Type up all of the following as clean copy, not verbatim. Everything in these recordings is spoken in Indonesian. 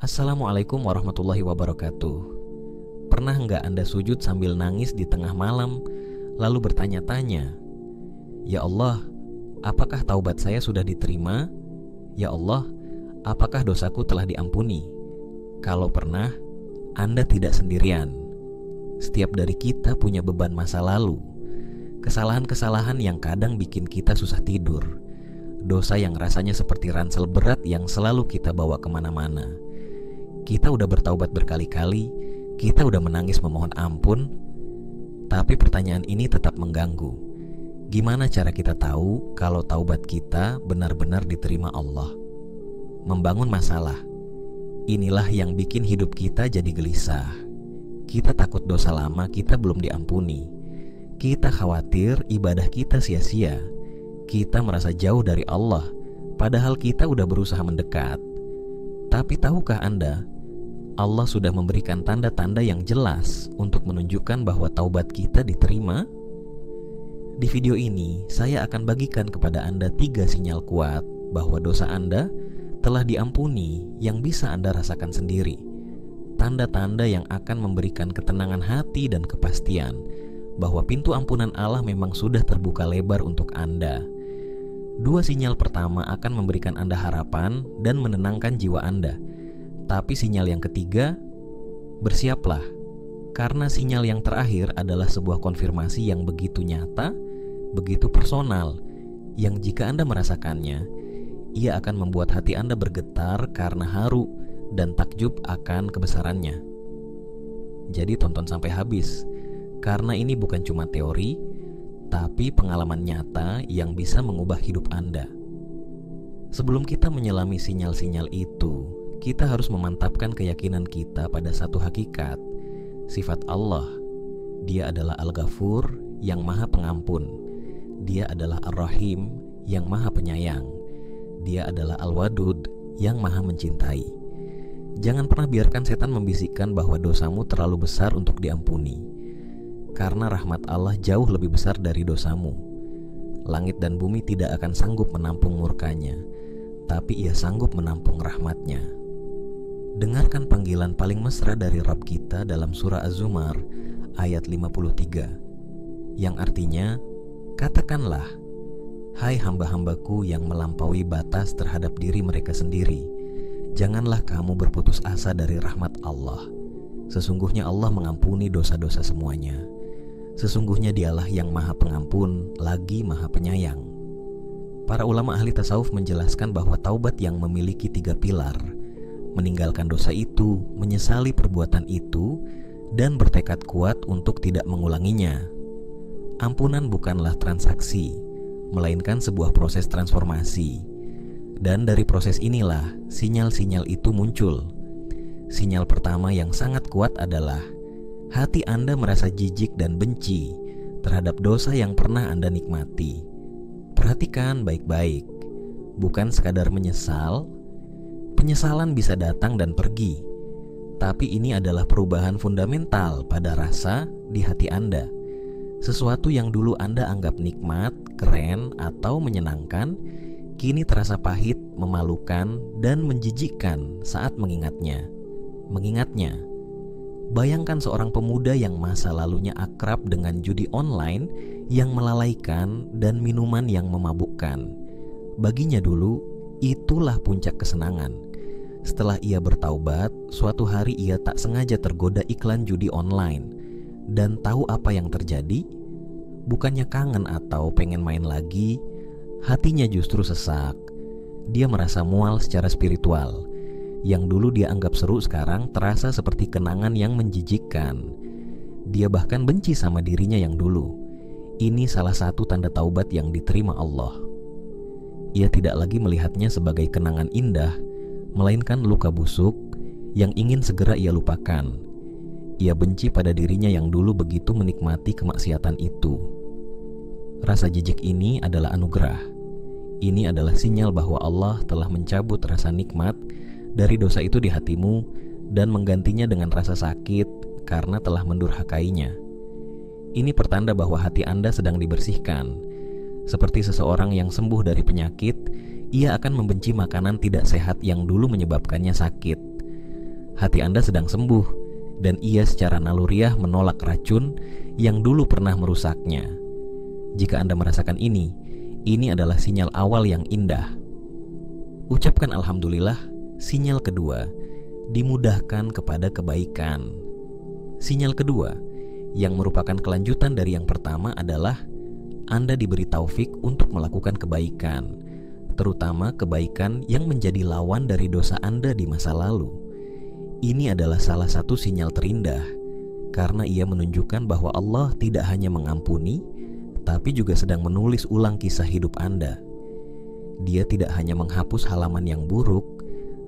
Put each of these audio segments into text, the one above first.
Assalamualaikum warahmatullahi wabarakatuh. Pernah nggak Anda sujud sambil nangis di tengah malam, lalu bertanya-tanya, "Ya Allah, apakah taubat saya sudah diterima? Ya Allah, apakah dosaku telah diampuni?" Kalau pernah, Anda tidak sendirian. Setiap dari kita punya beban masa lalu, kesalahan-kesalahan yang kadang bikin kita susah tidur, dosa yang rasanya seperti ransel berat yang selalu kita bawa kemana-mana. Kita udah bertaubat berkali-kali, kita udah menangis memohon ampun, tapi pertanyaan ini tetap mengganggu. Gimana cara kita tahu kalau taubat kita benar-benar diterima Allah? Membangun masalah, inilah yang bikin hidup kita jadi gelisah. Kita takut dosa lama kita belum diampuni. Kita khawatir ibadah kita sia-sia. Kita merasa jauh dari Allah, padahal kita udah berusaha mendekat. Tapi tahukah Anda, Allah sudah memberikan tanda-tanda yang jelas untuk menunjukkan bahwa taubat kita diterima? Di video ini, saya akan bagikan kepada Anda 3 sinyal kuat bahwa dosa Anda telah diampuni yang bisa Anda rasakan sendiri. Tanda-tanda yang akan memberikan ketenangan hati dan kepastian bahwa pintu ampunan Allah memang sudah terbuka lebar untuk Anda. 2 sinyal pertama akan memberikan Anda harapan dan menenangkan jiwa Anda. Tapi sinyal yang ketiga, bersiaplah, karena sinyal yang terakhir adalah sebuah konfirmasi yang begitu nyata, begitu personal, yang jika Anda merasakannya, ia akan membuat hati Anda bergetar karena haru dan takjub akan kebesarannya. Jadi tonton sampai habis, karena ini bukan cuma teori, tapi pengalaman nyata yang bisa mengubah hidup Anda. Sebelum kita menyelami sinyal-sinyal itu, kita harus memantapkan keyakinan kita pada satu hakikat, sifat Allah. Dia adalah Al-Ghafur yang maha pengampun. Dia adalah Ar-Rahim yang maha penyayang. Dia adalah Al-Wadud yang maha mencintai. Jangan pernah biarkan setan membisikkan bahwa dosamu terlalu besar untuk diampuni, karena rahmat Allah jauh lebih besar dari dosamu. Langit dan bumi tidak akan sanggup menampung murkanya, tapi ia sanggup menampung rahmatnya. Dengarkan panggilan paling mesra dari Rabb kita dalam surah Az-Zumar ayat 53, yang artinya, katakanlah, hai hamba-hambaku yang melampaui batas terhadap diri mereka sendiri, janganlah kamu berputus asa dari rahmat Allah. Sesungguhnya Allah mengampuni dosa-dosa semuanya. Sesungguhnya dialah yang maha pengampun lagi maha penyayang. Para ulama ahli tasawuf menjelaskan bahwa taubat yang memiliki 3 pilar, meninggalkan dosa itu, menyesali perbuatan itu, dan bertekad kuat untuk tidak mengulanginya. Ampunan bukanlah transaksi, melainkan sebuah proses transformasi. Dan dari proses inilah sinyal-sinyal itu muncul. Sinyal pertama yang sangat kuat adalah hati Anda merasa jijik dan benci terhadap dosa yang pernah Anda nikmati. Perhatikan baik-baik, bukan sekadar menyesal. Penyesalan bisa datang dan pergi, tapi ini adalah perubahan fundamental pada rasa di hati Anda. Sesuatu yang dulu Anda anggap nikmat, keren, atau menyenangkan, kini terasa pahit, memalukan, dan menjijikkan saat mengingatnya. Bayangkan seorang pemuda yang masa lalunya akrab dengan judi online yang melalaikan dan minuman yang memabukkan. Baginya dulu, itulah puncak kesenangan. Setelah ia bertaubat, suatu hari ia tak sengaja tergoda iklan judi online. Dan tahu apa yang terjadi? Bukannya kangen atau pengen main lagi, hatinya justru sesak. Dia merasa mual secara spiritual. Yang dulu dia anggap seru sekarang terasa seperti kenangan yang menjijikkan. Dia bahkan benci sama dirinya yang dulu. Ini salah satu tanda taubat yang diterima Allah. Ia tidak lagi melihatnya sebagai kenangan indah, melainkan luka busuk yang ingin segera ia lupakan. Ia benci pada dirinya yang dulu begitu menikmati kemaksiatan itu. Rasa jijik ini adalah anugerah. Ini adalah sinyal bahwa Allah telah mencabut rasa nikmat dari dosa itu di hatimu dan menggantinya dengan rasa sakit karena telah mendurhakainya. Ini pertanda bahwa hati Anda sedang dibersihkan. Seperti seseorang yang sembuh dari penyakit, ia akan membenci makanan tidak sehat yang dulu menyebabkannya sakit. hati Anda sedang sembuh dan ia secara naluriah menolak racun yang dulu pernah merusaknya. Jika Anda merasakan ini adalah sinyal awal yang indah. Ucapkan alhamdulillah. Sinyal kedua, dimudahkan kepada kebaikan. Sinyal kedua, yang merupakan kelanjutan dari yang pertama adalah Anda diberi taufik untuk melakukan kebaikan, terutama kebaikan yang menjadi lawan dari dosa Anda di masa lalu. Ini adalah salah satu sinyal terindah, karena ia menunjukkan bahwa Allah tidak hanya mengampuni, tapi juga sedang menulis ulang kisah hidup Anda. Dia tidak hanya menghapus halaman yang buruk,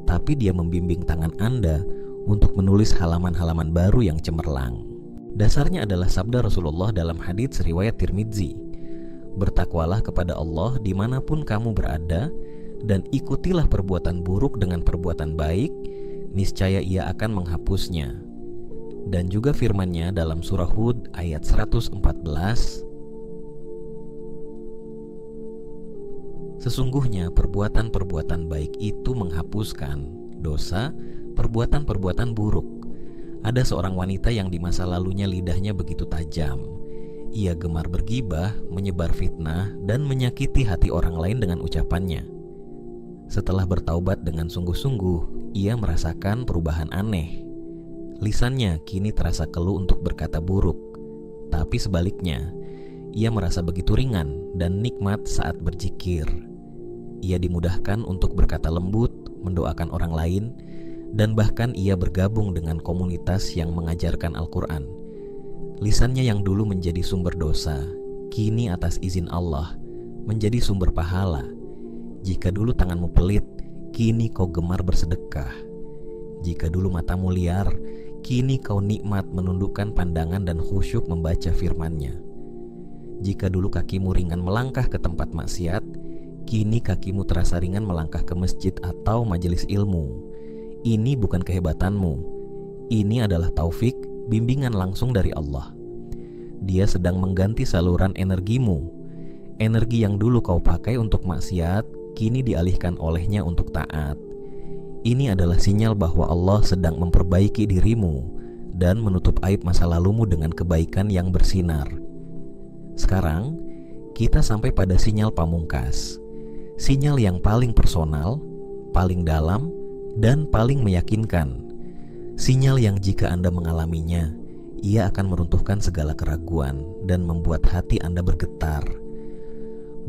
tapi dia membimbing tangan Anda untuk menulis halaman-halaman baru yang cemerlang. Dasarnya adalah sabda Rasulullah dalam hadits riwayat Tirmidzi, bertakwalah kepada Allah dimanapun kamu berada, dan ikutilah perbuatan buruk dengan perbuatan baik, niscaya ia akan menghapusnya. Dan juga firman-Nya dalam surah Hud ayat 114, sesungguhnya perbuatan-perbuatan baik itu menghapuskan dosa perbuatan-perbuatan buruk. Ada seorang wanita yang di masa lalunya lidahnya begitu tajam. Ia gemar bergibah, menyebar fitnah, dan menyakiti hati orang lain dengan ucapannya. Setelah bertaubat dengan sungguh-sungguh, ia merasakan perubahan aneh. Lisannya kini terasa keluh untuk berkata buruk, tapi sebaliknya, ia merasa begitu ringan dan nikmat saat berzikir. Ia dimudahkan untuk berkata lembut, mendoakan orang lain, dan bahkan ia bergabung dengan komunitas yang mengajarkan Al-Quran. Lisannya yang dulu menjadi sumber dosa, kini atas izin Allah menjadi sumber pahala. Jika dulu tanganmu pelit, kini kau gemar bersedekah. Jika dulu matamu liar, kini kau nikmat menundukkan pandangan dan khusyuk membaca firman-Nya. Jika dulu kakimu ringan melangkah ke tempat maksiat, kini kakimu terasa ringan melangkah ke masjid atau majelis ilmu. Ini bukan kehebatanmu. Ini adalah taufik, bimbingan langsung dari Allah. Dia sedang mengganti saluran energimu. Energi yang dulu kau pakai untuk maksiat, kini dialihkan olehnya untuk taat. Ini adalah sinyal bahwa Allah sedang memperbaiki dirimu dan menutup aib masa lalumu dengan kebaikan yang bersinar. Sekarang, kita sampai pada sinyal pamungkas. Sinyal yang paling personal, paling dalam, dan paling meyakinkan. Sinyal yang jika Anda mengalaminya, ia akan meruntuhkan segala keraguan dan membuat hati Anda bergetar.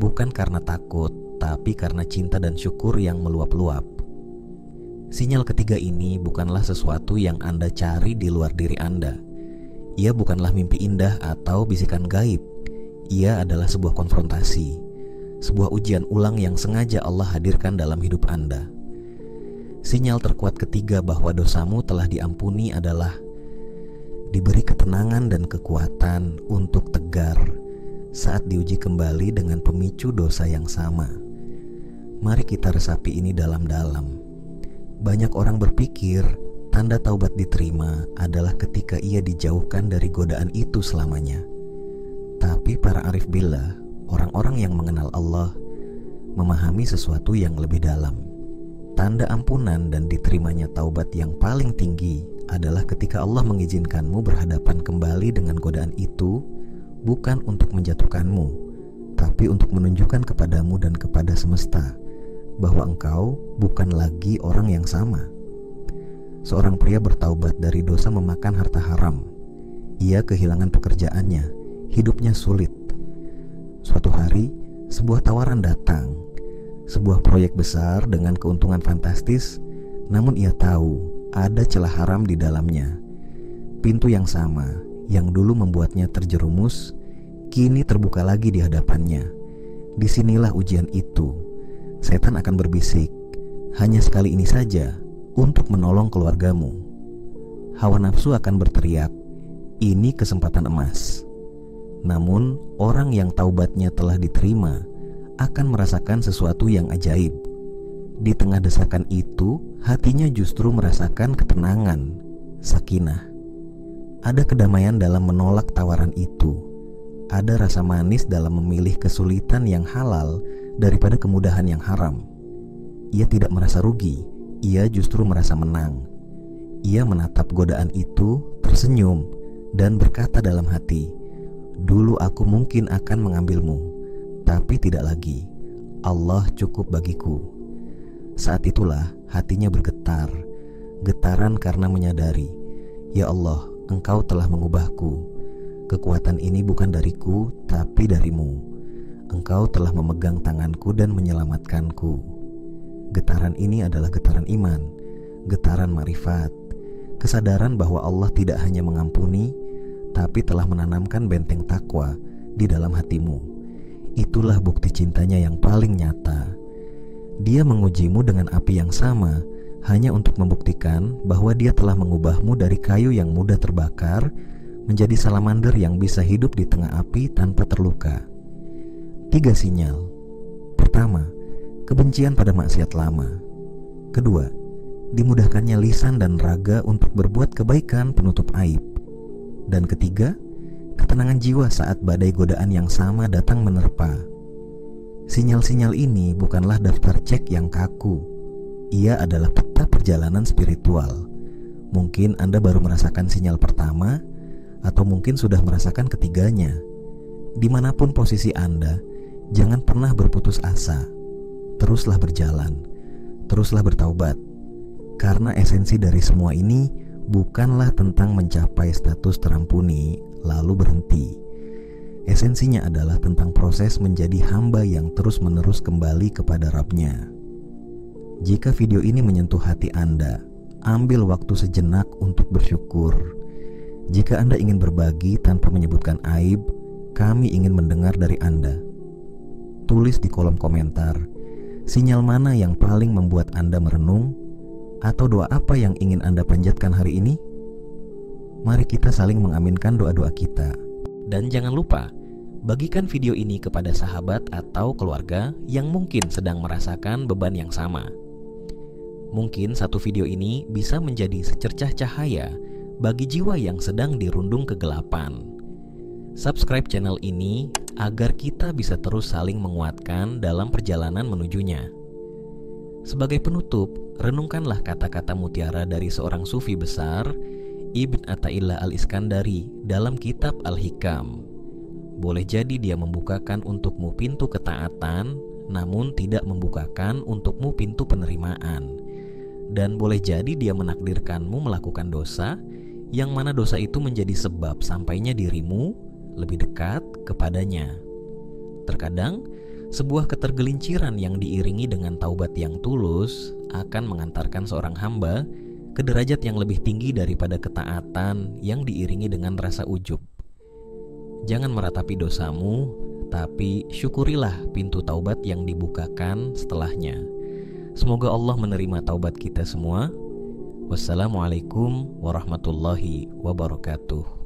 Bukan karena takut, tapi karena cinta dan syukur yang meluap-luap. Sinyal ketiga ini bukanlah sesuatu yang Anda cari di luar diri Anda. Ia bukanlah mimpi indah atau bisikan gaib. Ia adalah sebuah konfrontasi, sebuah ujian ulang yang sengaja Allah hadirkan dalam hidup Anda. Sinyal terkuat ketiga bahwa dosamu telah diampuni adalah diberi ketenangan dan kekuatan untuk tegar saat diuji kembali dengan pemicu dosa yang sama. Mari kita resapi ini dalam-dalam. Banyak orang berpikir tanda taubat diterima adalah ketika ia dijauhkan dari godaan itu selamanya. Tapi para arif billah, orang-orang yang mengenal Allah, memahami sesuatu yang lebih dalam. Tanda ampunan dan diterimanya taubat yang paling tinggi adalah ketika Allah mengizinkanmu berhadapan kembali dengan godaan itu, bukan untuk menjatuhkanmu, tapi untuk menunjukkan kepadamu dan kepada semesta bahwa engkau bukan lagi orang yang sama. Seorang pria bertaubat dari dosa memakan harta haram. Ia kehilangan pekerjaannya, hidupnya sulit. Suatu hari, sebuah tawaran datang, sebuah proyek besar dengan keuntungan fantastis, namun ia tahu ada celah haram di dalamnya. Pintu yang sama yang dulu membuatnya terjerumus, kini terbuka lagi di hadapannya. Disinilah ujian itu. Setan akan berbisik, hanya sekali ini saja untuk menolong keluargamu. Hawa nafsu akan berteriak, ini kesempatan emas. Namun orang yang taubatnya telah diterima akan merasakan sesuatu yang ajaib. Di tengah desakan itu, hatinya justru merasakan ketenangan, sakinah. Ada kedamaian dalam menolak tawaran itu. Ada rasa manis dalam memilih kesulitan yang halal daripada kemudahan yang haram. Ia tidak merasa rugi, ia justru merasa menang. Ia menatap godaan itu, tersenyum, dan berkata dalam hati, "Dulu aku mungkin akan mengambilmu, tapi tidak lagi. Allah cukup bagiku." Saat itulah hatinya bergetar, getaran karena menyadari, "Ya Allah, Engkau telah mengubahku. Kekuatan ini bukan dariku, tapi darimu. Engkau telah memegang tanganku dan menyelamatkanku." Getaran ini adalah getaran iman, getaran marifat, kesadaran bahwa Allah tidak hanya mengampuni, tapi telah menanamkan benteng takwa di dalam hatimu. Itulah bukti cintanya yang paling nyata. Dia mengujimu dengan api yang sama, hanya untuk membuktikan bahwa dia telah mengubahmu dari kayu yang mudah terbakar menjadi salamander yang bisa hidup di tengah api tanpa terluka. 3 sinyal. Pertama, kebencian pada maksiat lama. Kedua, dimudahkannya lisan dan raga untuk berbuat kebaikan penutup aib. Dan ketiga, ketenangan jiwa saat badai godaan yang sama datang menerpa. Sinyal-sinyal ini bukanlah daftar cek yang kaku. Ia adalah peta perjalanan spiritual. Mungkin Anda baru merasakan sinyal pertama, atau mungkin sudah merasakan ketiganya. Dimanapun posisi Anda, jangan pernah berputus asa. Teruslah berjalan, teruslah bertaubat. Karena esensi dari semua ini bukanlah tentang mencapai status terampuni lalu berhenti. Esensinya adalah tentang proses menjadi hamba yang terus-menerus kembali kepada Rabb-Nya. Jika video ini menyentuh hati Anda, ambil waktu sejenak untuk bersyukur. Jika Anda ingin berbagi tanpa menyebutkan aib, kami ingin mendengar dari Anda. Tulis di kolom komentar, sinyal mana yang paling membuat Anda merenung, atau doa apa yang ingin Anda panjatkan hari ini? Mari kita saling mengaminkan doa-doa kita. Dan jangan lupa, bagikan video ini kepada sahabat atau keluarga yang mungkin sedang merasakan beban yang sama. Mungkin satu video ini bisa menjadi secercah cahaya bagi jiwa yang sedang dirundung kegelapan. Subscribe channel ini agar kita bisa terus saling menguatkan dalam perjalanan menujunya. Sebagai penutup, renungkanlah kata-kata mutiara dari seorang sufi besar, Ibn Athaillah Al-Iskandari, dalam kitab Al-Hikam. Boleh jadi dia membukakan untukmu pintu ketaatan, namun tidak membukakan untukmu pintu penerimaan. Dan boleh jadi dia menakdirkanmu melakukan dosa, yang mana dosa itu menjadi sebab sampainya dirimu lebih dekat kepadanya. Terkadang, sebuah ketergelinciran yang diiringi dengan taubat yang tulus akan mengantarkan seorang hamba ke derajat yang lebih tinggi daripada ketaatan yang diiringi dengan rasa ujub. Jangan meratapi dosamu, tapi syukurilah pintu taubat yang dibukakan setelahnya. Semoga Allah menerima taubat kita semua. Wassalamualaikum warahmatullahi wabarakatuh.